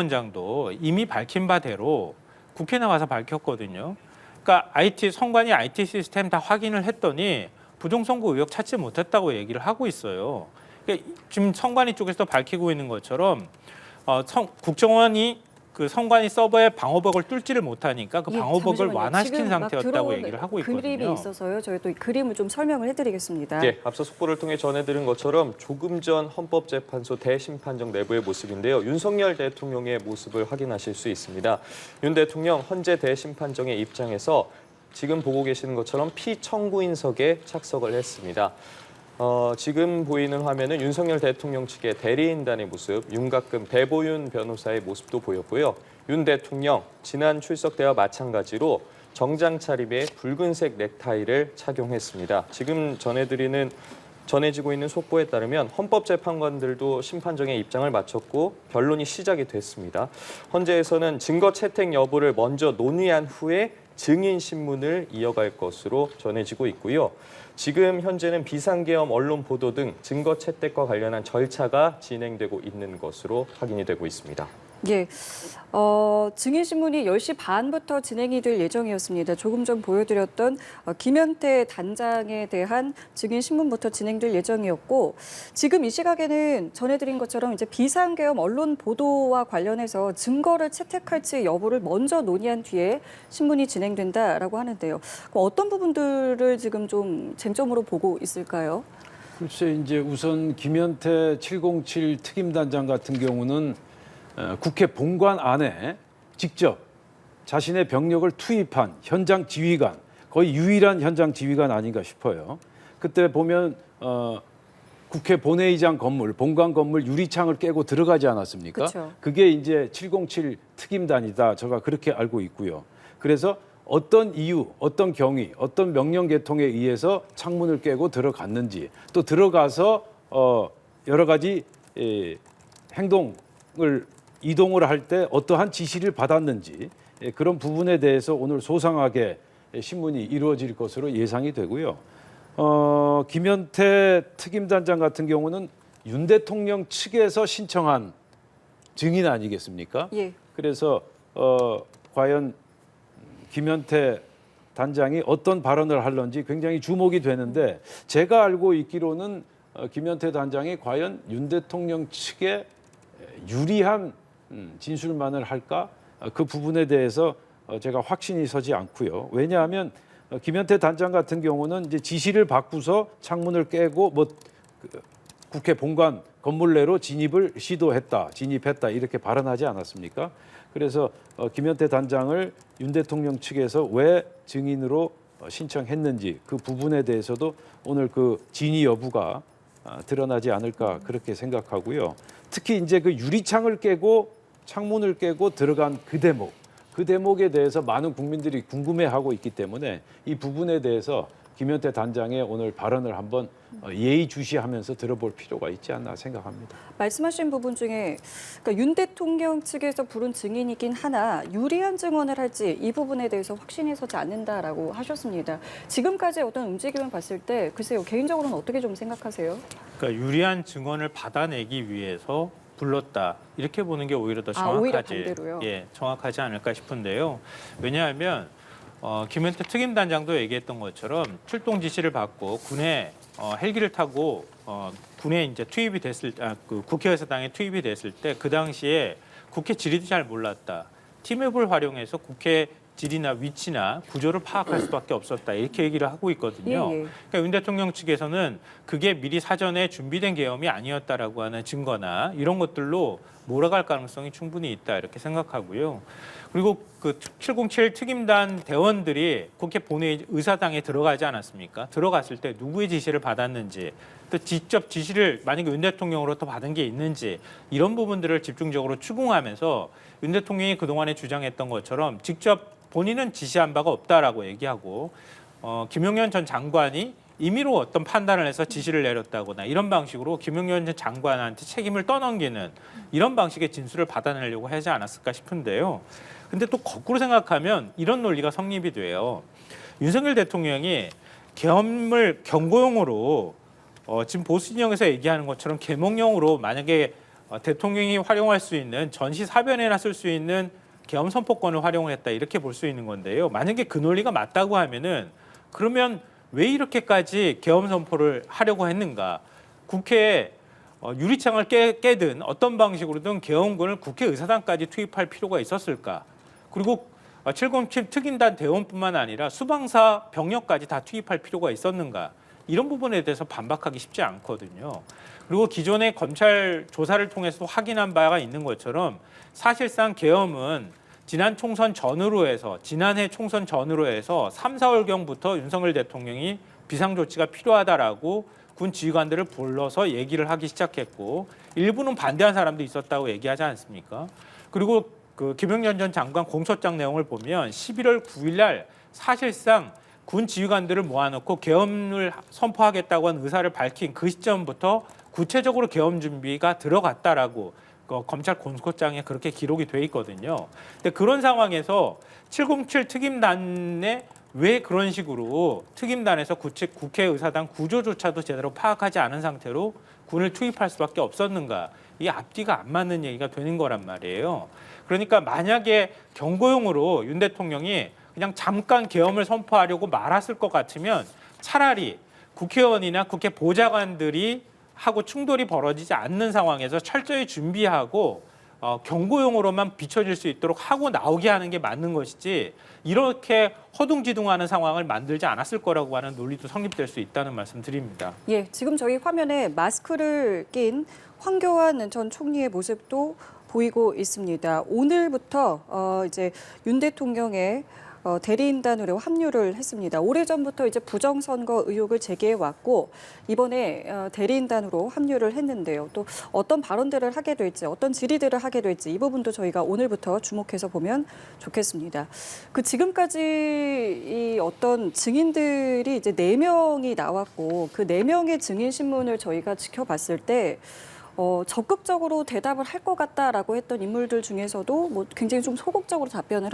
원장도 이미 밝힌 바대로 국회 나와서 밝혔거든요. 그러니까 선관위 IT 시스템 다 확인을 했더니 부정선거 의혹 찾지 못했다고 얘기를 하고 있어요. 그러니까 지금 선관위 쪽에서 밝히고 있는 것처럼 국정원이 그 선관위 서버의 방어벽을 뚫지를 못하니까 그 방어벽을 완화시킨 상태였다고 얘기를 하고 있거든요. 그림이 있어서요. 저희 또 이 그림을 좀 설명을 해드리겠습니다. 예, 앞서 속보를 통해 전해드린 것처럼 조금 전 헌법재판소 대심판정 내부의 모습인데요. 윤석열 대통령의 모습을 확인하실 수 있습니다. 윤 대통령 헌재 대심판정의 입장에서 지금 보고 계시는 것처럼 피청구인석에 착석을 했습니다. 지금 보이는 화면은 윤석열 대통령 측의 대리인단의 모습, 윤곽금 배보윤 변호사의 모습도 보였고요. 윤 대통령 지난 출석 때와 마찬가지로 정장 차림의 붉은색 넥타이를 착용했습니다. 지금 전해지고 있는 속보에 따르면 헌법재판관들도 심판정에 입장을 마쳤고 변론이 시작이 됐습니다. 헌재에서는 증거 채택 여부를 먼저 논의한 후에 증인 신문을 이어갈 것으로 전해지고 있고요. 지금 현재는 비상계엄 언론 보도 등 증거 채택과 관련한 절차가 진행되고 있는 것으로 확인이 되고 있습니다. 예, 증인 신문이 10시 반부터 진행이 될 예정이었습니다. 조금 전 보여드렸던 김현태 단장에 대한 증인 신문부터 진행될 예정이었고, 지금 이 시각에는 전해드린 것처럼 이제 비상계엄 언론 보도와 관련해서 증거를 채택할지 여부를 먼저 논의한 뒤에 신문이 진행된다라고 하는데요. 어떤 부분들을 지금 좀 쟁점으로 보고 있을까요? 글쎄, 이제 우선 김현태 707 특임단장 같은 경우는 국회 본관 안에 직접 자신의 병력을 투입한 현장 지휘관, 거의 유일한 현장 지휘관 아닌가 싶어요. 그때 보면 국회 본회의장 건물, 본관 건물 유리창을 깨고 들어가지 않았습니까? 그쵸. 그게 이제 707 특임단이다. 제가 그렇게 알고 있고요. 그래서 어떤 이유, 어떤 경위, 어떤 명령 계통에 의해서 창문을 깨고 들어갔는지, 또 들어가서 여러 가지 이동을 할 때 어떠한 지시를 받았는지, 그런 부분에 대해서 오늘 소상하게 신문이 이루어질 것으로 예상이 되고요. 김현태 특임단장 같은 경우는 윤 대통령 측에서 신청한 증인 아니겠습니까? 예. 그래서 과연 김현태 단장이 어떤 발언을 할런지 굉장히 주목이 되는데, 제가 알고 있기로는 김현태 단장이 과연 윤 대통령 측에 유리한 진술만을 할까? 그 부분에 대해서 제가 확신이 서지 않고요. 왜냐하면 김현태 단장 같은 경우는 이제 지시를 받고서 창문을 깨고 국회 본관 건물 내로 진입했다 이렇게 발언하지 않았습니까? 그래서 김현태 단장을 윤 대통령 측에서 왜 증인으로 신청했는지 그 부분에 대해서도 오늘 그 진위 여부가 드러나지 않을까 그렇게 생각하고요. 특히 이제 그 유리창을 깨고 창문을 깨고 들어간 그 대목에 대해서 많은 국민들이 궁금해하고 있기 때문에 이 부분에 대해서 김현태 단장의 오늘 발언을 한번 예의주시하면서 들어볼 필요가 있지 않나 생각합니다. 말씀하신 부분 중에 그러니까 윤 대통령 측에서 부른 증인이긴 하나 유리한 증언을 할지 이 부분에 대해서 확신이 서지 않는다라고 하셨습니다. 지금까지 어떤 움직임을 봤을 때 글쎄요, 개인적으로는 어떻게 좀 생각하세요? 그러니까 유리한 증언을 받아내기 위해서 불렀다, 이렇게 보는 게 오히려 더 오히려 반대로요? 정확하지 않을까 싶은데요. 왜냐하면 김현태 특임단장도 얘기했던 것처럼 출동 지시를 받고 군에 헬기를 타고 군에 이제 투입이 됐을 그 국회의사당에 투입이 됐을 때 그 당시에 국회 지리도 잘 몰랐다. 팀앱을 활용해서 국회 질이나 위치나 구조를 파악할 수밖에 없었다, 이렇게 얘기를 하고 있거든요. 예. 그러니까 윤 대통령 측에서는 그게 미리 사전에 준비된 계엄이 아니었다라고 하는 증거나 이런 것들로 몰아갈 가능성이 충분히 있다, 이렇게 생각하고요. 그리고 그 707 특임단 대원들이 국회 본회의 의사당에 들어가지 않았습니까? 들어갔을 때 누구의 지시를 받았는지, 또 직접 지시를 만약에 윤 대통령으로부터 받은 게 있는지, 이런 부분들을 집중적으로 추궁하면서 윤 대통령이 그동안에 주장했던 것처럼 직접 본인은 지시한 바가 없다라고 얘기하고 김용현 전 장관이 임의로 어떤 판단을 해서 지시를 내렸다거나 이런 방식으로 김용현 전 장관한테 책임을 떠넘기는 이런 방식의 진술을 받아내려고 하지 않았을까 싶은데요. 근데 또 거꾸로 생각하면 이런 논리가 성립이 돼요. 윤석열 대통령이 계엄을 경고용으로 지금 보수 진영에서 얘기하는 것처럼 계몽용으로 만약에 대통령이 활용할 수 있는 전시 사변에나 쓸 수 있는 계엄 선포권을 활용을 했다 이렇게 볼 수 있는 건데요. 만약에 그 논리가 맞다고 하면은 그러면 왜 이렇게까지 계엄 선포를 하려고 했는가? 국회에 유리창을 깨든 어떤 방식으로든 계엄군을 국회의사당까지 투입할 필요가 있었을까? 그리고 707 특임단 대원뿐만 아니라 수방사 병력까지 다 투입할 필요가 있었는가? 이런 부분에 대해서 반박하기 쉽지 않거든요. 그리고 기존의 검찰 조사를 통해서 확인한 바가 있는 것처럼 사실상 계엄은 지난해 총선 전후로 해서 3, 4월경부터 윤석열 대통령이 비상조치가 필요하다라고 군 지휘관들을 불러서 얘기를 하기 시작했고 일부는 반대한 사람도 있었다고 얘기하지 않습니까? 그리고 그 김영전 전 장관 공소장 내용을 보면 11월 9일 날 사실상 군 지휘관들을 모아놓고 계엄을 선포하겠다고 한 의사를 밝힌 그 시점부터 구체적으로 계엄 준비가 들어갔다라고 검찰 공소장에 그렇게 기록이 돼 있거든요. 근데 그런 상황에서 707 특임단에 왜 그런 식으로 특임단에서 국회의사당 구조조차도 제대로 파악하지 않은 상태로 군을 투입할 수밖에 없었는가? 이게 앞뒤가 안 맞는 얘기가 되는 거란 말이에요. 그러니까 만약에 경고용으로 윤 대통령이 그냥 잠깐 계엄을 선포하려고 말았을 것 같으면 차라리 국회의원이나 국회 보좌관들이 하고 충돌이 벌어지지 않는 상황에서 철저히 준비하고 경고용으로만 비춰질 수 있도록 하고 나오게 하는 게 맞는 것이지 이렇게 허둥지둥하는 상황을 만들지 않았을 거라고 하는 논리도 성립될 수 있다는 말씀 드립니다. 예, 지금 저희 화면에 마스크를 낀 황교안 전 총리의 모습도 보이고 있습니다. 오늘부터 이제 윤 대통령의 대리인단으로 합류를 했습니다. 오래전부터 이제 부정선거 의혹을 제기해 왔고 이번에 대리인단으로 합류를 했는데요. 또 어떤 발언들을 하게 될지, 어떤 질의들을 하게 될지 이 부분도 저희가 오늘부터 주목해서 보면 좋겠습니다. 그 지금까지 이 어떤 증인들이 이제 4명이 나왔고 그 4명의 증인 신문을 저희가 지켜봤을 때 적극적으로 대답을 할 것 같다라고 했던 인물들 중에서도 뭐 굉장히 좀 소극적으로 답변을